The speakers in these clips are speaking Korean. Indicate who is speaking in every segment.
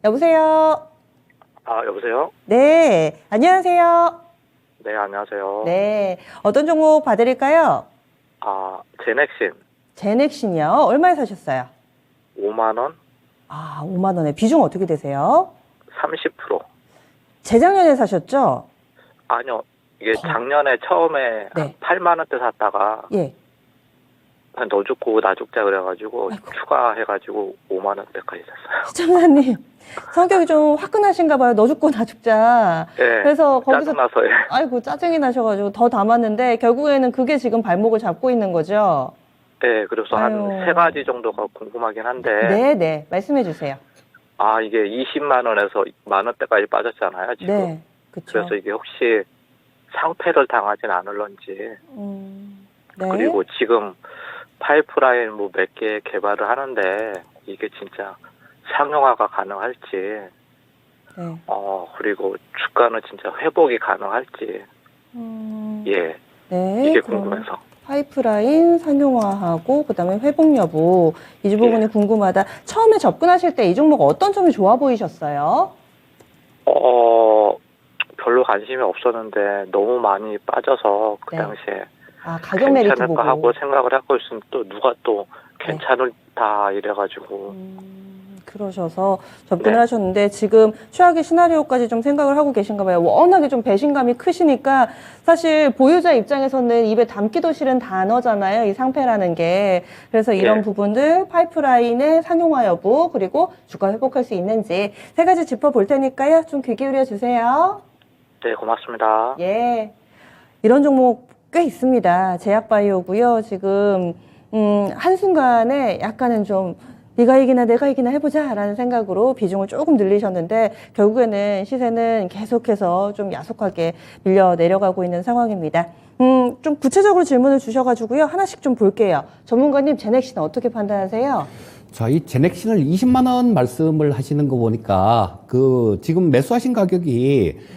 Speaker 1: 여보세요?
Speaker 2: 여보세요?
Speaker 1: 네, 안녕하세요.
Speaker 2: 네, 안녕하세요.
Speaker 1: 네, 어떤 종목 봐드릴까요?
Speaker 2: 제넥신
Speaker 1: 제넥신이요. 얼마에 사셨어요?
Speaker 2: 5만원,
Speaker 1: 5만 원에 비중 어떻게 되세요?
Speaker 2: 30%.
Speaker 1: 재작년에 사셨죠?
Speaker 2: 아니요, 이게 작년에 처음에
Speaker 1: 네.
Speaker 2: 한 8만원대 샀다가,
Speaker 1: 예.
Speaker 2: 너 죽고 나 죽자 그래가지고,
Speaker 1: 아이고.
Speaker 2: 추가해가지고 5만원대까지 샀어요.
Speaker 1: 시청자님, 성격이 좀 화끈하신가 봐요. 너 죽고 나 죽자.
Speaker 2: 예.
Speaker 1: 그래서 거기서
Speaker 2: 짜증나서, 예.
Speaker 1: 아이고 짜증이 나셔가지고 더 담았는데 결국에는 그게 지금 발목을 잡고 있는 거죠?
Speaker 2: 예, 그래서 한
Speaker 1: 아유.
Speaker 2: 3가지 정도가 궁금하긴 한데,
Speaker 1: 네, 말씀해 주세요.
Speaker 2: 이게 20만원에서 만원대까지 빠졌잖아요, 지금.
Speaker 1: 네, 그쵸.
Speaker 2: 그래서 이게 혹시 상패를 당하진 않을런지,
Speaker 1: 네.
Speaker 2: 그리고 지금 파이프라인 뭐 몇 개 개발을 하는데 이게 진짜 상용화가 가능할지,
Speaker 1: 네.
Speaker 2: 그리고 주가는 진짜 회복이 가능할지, 예,
Speaker 1: 네,
Speaker 2: 이게
Speaker 1: 그럼
Speaker 2: 궁금해서.
Speaker 1: 파이프라인 상용화하고 그다음에 회복 여부 이 부분이
Speaker 2: 예.
Speaker 1: 궁금하다. 처음에 접근하실 때 이 종목 어떤 점이 좋아 보이셨어요?
Speaker 2: 별로 관심이 없었는데 너무 많이 빠져서 그
Speaker 1: 네.
Speaker 2: 당시에
Speaker 1: 가격 메리트
Speaker 2: 괜찮을까
Speaker 1: 보고.
Speaker 2: 하고 생각을 하고 있으면 또 누가 또
Speaker 1: 네.
Speaker 2: 괜찮다 이래가지고.
Speaker 1: 그러셔서 접근을
Speaker 2: 네.
Speaker 1: 하셨는데 지금 최악의 시나리오까지 좀 생각을 하고 계신가 봐요. 워낙에 좀 배신감이 크시니까 사실 보유자 입장에서는 입에 담기도 싫은 단어잖아요. 이 상패라는 게. 그래서 이런
Speaker 2: 예.
Speaker 1: 부분들 파이프라인의 상용화 여부 그리고 주가 회복할 수 있는지 세 가지 짚어볼 테니까요. 좀 귀 기울여 주세요.
Speaker 2: 네, 고맙습니다.
Speaker 1: 예. 이런 종목 꽤 있습니다. 제약바이오고요. 지금 한순간에 약간은 좀 네가 이기나 내가 이기나 해보자 라는 생각으로 비중을 조금 늘리셨는데 결국에는 시세는 계속해서 좀 야속하게 밀려 내려가고 있는 상황입니다. 좀 구체적으로 질문을 주셔가지고요. 하나씩 좀 볼게요. 전문가님, 제넥신은 어떻게 판단하세요?
Speaker 3: 자, 이 제넥신을 20만 원 말씀을 하시는 거 보니까 지금 매수하신 가격이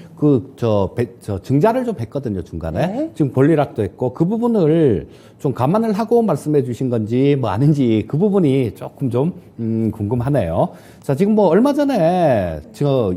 Speaker 3: 증자를 좀 했거든요, 중간에.
Speaker 1: 네.
Speaker 3: 지금 권리락도 했고, 그 부분을 좀 감안을 하고 말씀해 주신 건지, 뭐 아닌지, 그 부분이 조금 좀, 궁금하네요. 자, 지금 뭐 얼마 전에,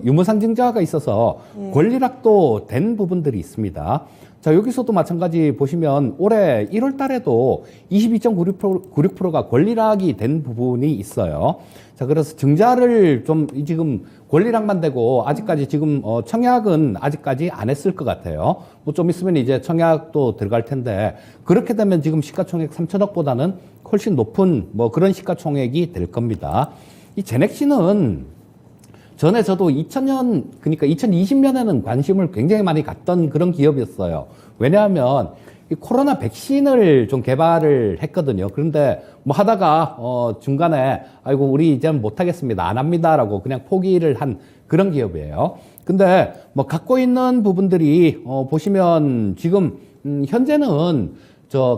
Speaker 3: 유무상증자가 있어서 권리락도 된 부분들이 있습니다. 자, 여기서도 마찬가지 보시면 올해 1월 달에도 22.96%가 권리락이 된 부분이 있어요. 자, 그래서 증자를 좀 지금 권리락만 되고 아직까지 지금 청약은 아직까지 안 했을 것 같아요. 뭐 좀 있으면 이제 청약도 들어갈 텐데 그렇게 되면 지금 시가총액 3천억보다는 훨씬 높은 뭐 그런 시가총액이 될 겁니다. 이 제넥신은 전에 저도 2000년, 그러니까 2020년에는 관심을 굉장히 많이 갖던 그런 기업이었어요. 왜냐하면 이 코로나 백신을 좀 개발을 했거든요. 그런데 뭐 하다가, 중간에, 아이고, 우리 이제는 못하겠습니다. 안 합니다라고 그냥 포기를 한 그런 기업이에요. 근데 뭐 갖고 있는 부분들이, 보시면 지금, 현재는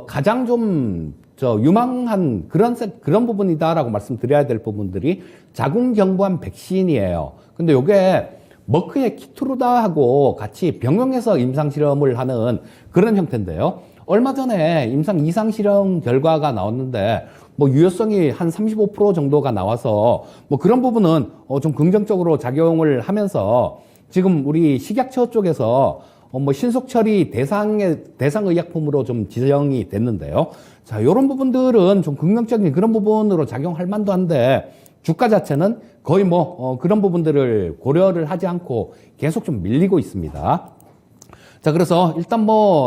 Speaker 3: 가장 좀 유망한 그런 부분이다라고 말씀드려야 될 부분들이 자궁경부암 백신이에요. 근데 요게 머크의 키트루다하고 같이 병용해서 임상실험을 하는 그런 형태인데요. 얼마 전에 임상실험 결과가 나왔는데, 뭐 유효성이 한 35% 정도가 나와서, 뭐 그런 부분은 좀 긍정적으로 작용을 하면서 지금 우리 식약처 쪽에서 뭐 신속 처리 대상 의약품으로 좀 지정이 됐는데요. 자, 요런 부분들은 좀 긍정적인 그런 부분으로 작용할 만도 한데, 주가 자체는 거의 그런 부분들을 고려를 하지 않고 계속 좀 밀리고 있습니다. 자, 그래서 일단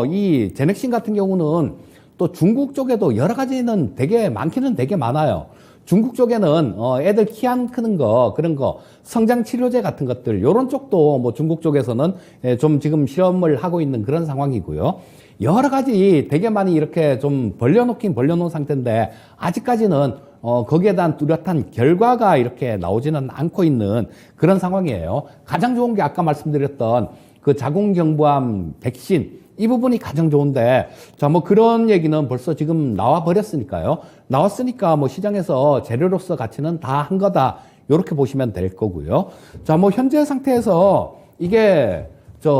Speaker 3: 이 제넥신 같은 경우는 또 중국 쪽에도 여러 가지는 많기는 되게 많아요. 중국 쪽에는 애들 키 안 크는 거 그런 거 성장 치료제 같은 것들 요런 쪽도 뭐 중국 쪽에서는 좀 지금 실험을 하고 있는 그런 상황이고요. 여러 가지 되게 많이 이렇게 좀 벌려놓은 상태인데 아직까지는 거기에 대한 뚜렷한 결과가 이렇게 나오지는 않고 있는 그런 상황이에요. 가장 좋은 게 아까 말씀드렸던 그 자궁경부암 백신 이 부분이 가장 좋은데, 자, 뭐 그런 얘기는 벌써 지금 나와 버렸으니까요. 나왔으니까 뭐 시장에서 재료로서 가치는 다 한 거다. 요렇게 보시면 될 거고요. 자, 뭐 현재 상태에서 이게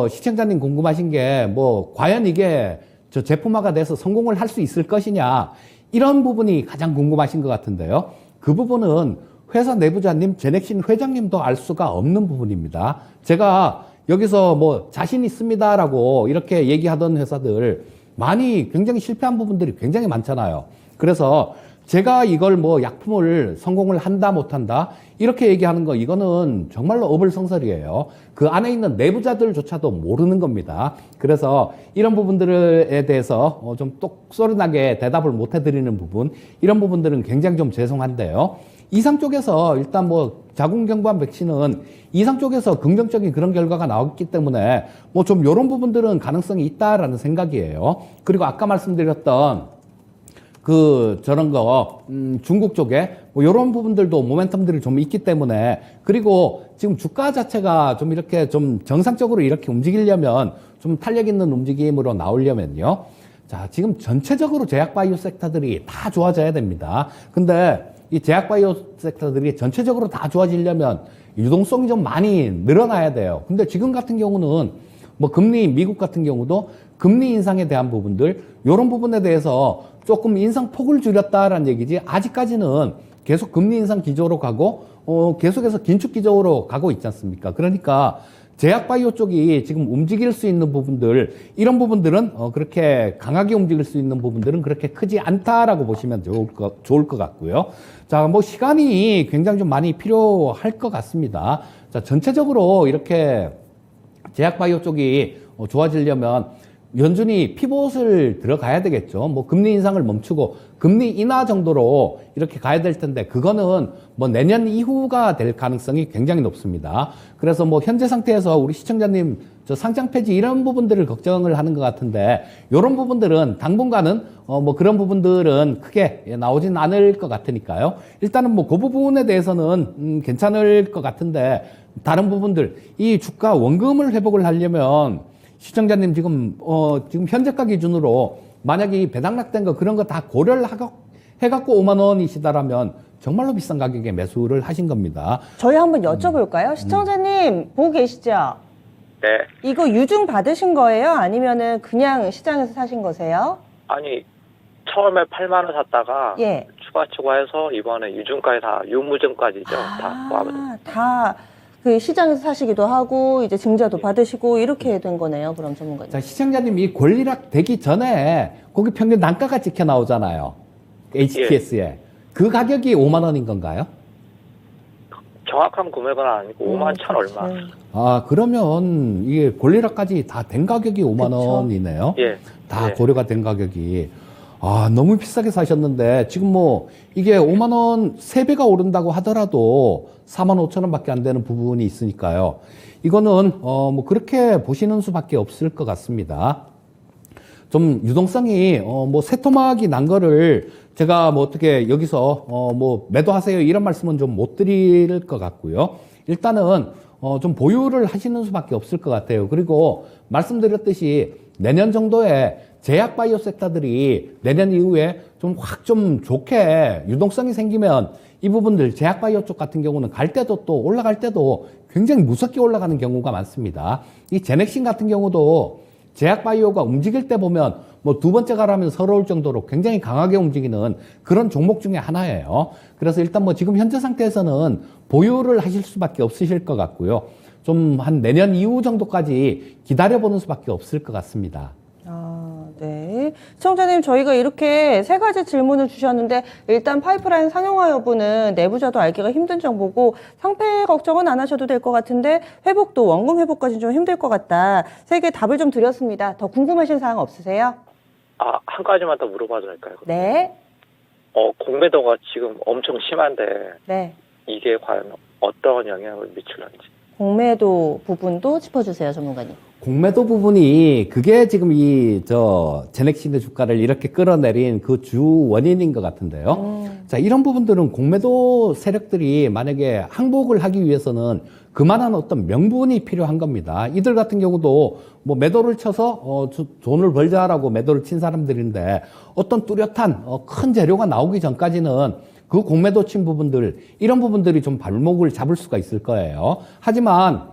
Speaker 3: 시청자님 궁금하신 게 과연 이게 제품화가 돼서 성공을 할 수 있을 것이냐. 이런 부분이 가장 궁금하신 것 같은데요. 그 부분은 회사 내부자님, 제넥신 회장님도 알 수가 없는 부분입니다. 제가 여기서 뭐 자신 있습니다라고 이렇게 얘기하던 회사들 많이 굉장히 실패한 부분들이 굉장히 많잖아요. 그래서 제가 이걸 뭐 약품을 성공을 한다 못한다 이렇게 얘기하는 거 이거는 정말로 어불성설이에요. 그 안에 있는 내부자들조차도 모르는 겁니다. 그래서 이런 부분들에 대해서 좀 똑소리나게 대답을 못 해드리는 부분, 이런 부분들은 굉장히 좀 죄송한데요. 이상 쪽에서 일단 뭐 자궁경부암 백신은 이상 쪽에서 긍정적인 그런 결과가 나왔기 때문에 뭐 좀 이런 부분들은 가능성이 있다라는 생각이에요. 그리고 아까 말씀드렸던 저런 거, 중국 쪽에, 뭐, 요런 부분들도 모멘텀들이 좀 있기 때문에, 그리고 지금 주가 자체가 좀 이렇게 좀 정상적으로 이렇게 움직이려면, 좀 탄력 있는 움직임으로 나오려면요. 자, 지금 전체적으로 제약바이오 섹터들이 다 좋아져야 됩니다. 근데 이 제약바이오 섹터들이 전체적으로 다 좋아지려면 유동성이 좀 많이 늘어나야 돼요. 근데 지금 같은 경우는 뭐 금리, 미국 같은 경우도 금리 인상에 대한 부분들, 요런 부분에 대해서 조금 인상폭을 줄였다라는 얘기지, 아직까지는 계속 금리 인상 기조로 가고, 계속해서 긴축 기조로 가고 있지 않습니까? 그러니까, 제약바이오 쪽이 지금 움직일 수 있는 부분들, 이런 부분들은, 그렇게 강하게 움직일 수 있는 부분들은 그렇게 크지 않다라고 보시면 좋을 것 같고요. 자, 뭐, 시간이 굉장히 좀 많이 필요할 것 같습니다. 자, 전체적으로 이렇게 제약바이오 쪽이 좋아지려면, 연준이 피봇을 들어가야 되겠죠. 뭐 금리 인상을 멈추고 금리 인하 정도로 이렇게 가야 될 텐데 그거는 뭐 내년 이후가 될 가능성이 굉장히 높습니다. 그래서 뭐 현재 상태에서 우리 시청자님 저 상장 폐지 이런 부분들을 걱정을 하는 것 같은데 이런 부분들은 당분간은 뭐 그런 부분들은 크게 나오진 않을 것 같으니까요. 일단은 뭐 그 부분에 대해서는 괜찮을 것 같은데 다른 부분들 이 주가 원금을 회복을 하려면 시청자님 지금 현재가 기준으로 만약에 이 배당락된 거 그런 거 다 고려를 해갖고 5만 원이시다라면 정말로 비싼 가격에 매수를 하신 겁니다.
Speaker 1: 저희 한번 여쭤볼까요? 시청자님 보고 계시죠?
Speaker 2: 네.
Speaker 1: 이거 유증 받으신 거예요? 아니면은 그냥 시장에서 사신 거세요?
Speaker 2: 아니, 처음에 8만 원 샀다가
Speaker 1: 예.
Speaker 2: 추가해서 이번에 유증까지 다 유무증까지죠. 다 포함해서.
Speaker 1: 다 그 시장에서 사시기도 하고 이제 증자도 받으시고 이렇게 된 거네요. 그럼 전문가님.
Speaker 3: 자, 시청자님 이 권리락 되기 전에 거기 평균 단가가 찍혀 나오잖아요. HTS에. 그 가격이 5만 원인 건가요?
Speaker 2: 정확한 구매가는 아니고 5만 천 얼마.
Speaker 3: 아, 그러면 이게 권리락까지 다 된 가격이 5만
Speaker 1: 그쵸.
Speaker 3: 원이네요.
Speaker 2: 예.
Speaker 3: 다
Speaker 2: 예.
Speaker 3: 고려가 된 가격이. 아, 너무 비싸게 사셨는데 지금 뭐 이게 5만 원 3배가 오른다고 하더라도 4만 5천 원밖에 안 되는 부분이 있으니까요. 이거는 뭐 그렇게 보시는 수밖에 없을 것 같습니다. 좀 유동성이 뭐 새토막이 난 거를 제가 뭐 어떻게 여기서 뭐 매도하세요 이런 말씀은 좀 못 드릴 것 같고요. 일단은 좀 보유를 하시는 수밖에 없을 것 같아요. 그리고 말씀드렸듯이 내년 정도에 제약바이오 섹터들이 내년 이후에 좀 확 좀 좋게 유동성이 생기면 이 부분들 제약바이오 쪽 같은 경우는 갈 때도 또 올라갈 때도 굉장히 무섭게 올라가는 경우가 많습니다. 이 제넥신 같은 경우도 제약바이오가 움직일 때 보면 뭐 두 번째 가라면 서러울 정도로 굉장히 강하게 움직이는 그런 종목 중에 하나예요. 그래서 일단 뭐 지금 현재 상태에서는 보유를 하실 수밖에 없으실 것 같고요. 좀 한 내년 이후 정도까지 기다려보는 수밖에 없을 것 같습니다.
Speaker 1: 네. 시청자님, 저희가 이렇게 세 가지 질문을 주셨는데, 일단 파이프라인 상용화 여부는 내부자도 알기가 힘든 정보고, 상패 걱정은 안 하셔도 될 것 같은데, 회복도 원금 회복까지는 좀 힘들 것 같다. 세 개 답을 좀 드렸습니다. 더 궁금하신 사항 없으세요?
Speaker 2: 아, 한 가지만 더 물어봐도 될까요?
Speaker 1: 네.
Speaker 2: 공매도가 지금 엄청 심한데
Speaker 1: 네.
Speaker 2: 이게 과연 어떤 영향을 미칠런지.
Speaker 1: 공매도 부분도 짚어주세요, 전문가님.
Speaker 3: 공매도 부분이 그게 지금 제넥신의 주가를 이렇게 끌어내린 그 주 원인인 것 같은데요. 자, 이런 부분들은 공매도 세력들이 만약에 항복을 하기 위해서는 그만한 어떤 명분이 필요한 겁니다. 이들 같은 경우도 뭐 매도를 쳐서 돈을 벌자라고 매도를 친 사람들인데 어떤 뚜렷한 큰 재료가 나오기 전까지는 그 공매도 친 부분들, 이런 부분들이 좀 발목을 잡을 수가 있을 거예요. 하지만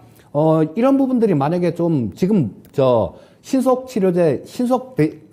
Speaker 3: 이런 부분들이 만약에 좀 지금 신속 치료제,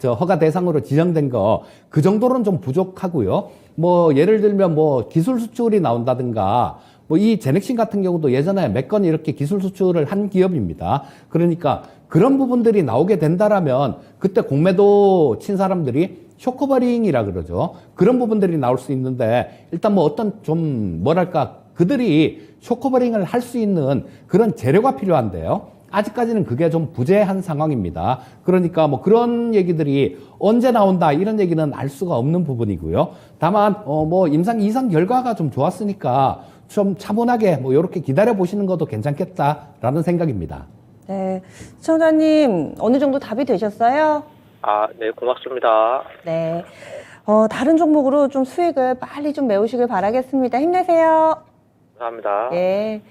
Speaker 3: 허가 대상으로 지정된 거, 그 정도로는 좀 부족하고요. 뭐 예를 들면 뭐 기술 수출이 나온다든가 뭐 이 제넥신 같은 경우도 예전에 몇 건 이렇게 기술 수출을 한 기업입니다. 그러니까 그런 부분들이 나오게 된다라면 그때 공매도 친 사람들이 쇼커버링이라 그러죠. 그런 부분들이 나올 수 있는데 일단 뭐 어떤 좀 뭐랄까 그들이 쇼커버링을 할 수 있는 그런 재료가 필요한데요. 아직까지는 그게 좀 부재한 상황입니다. 그러니까 뭐 그런 얘기들이 언제 나온다 이런 얘기는 알 수가 없는 부분이고요. 다만 뭐 임상 2상 결과가 좀 좋았으니까 좀 차분하게 뭐 이렇게 기다려 보시는 것도 괜찮겠다라는 생각입니다.
Speaker 1: 네. 시청자님, 어느 정도 답이 되셨어요?
Speaker 2: 아, 네, 고맙습니다.
Speaker 1: 네. 다른 종목으로 좀 수익을 빨리 좀 메우시길 바라겠습니다. 힘내세요.
Speaker 2: 감사합니다.
Speaker 1: 예.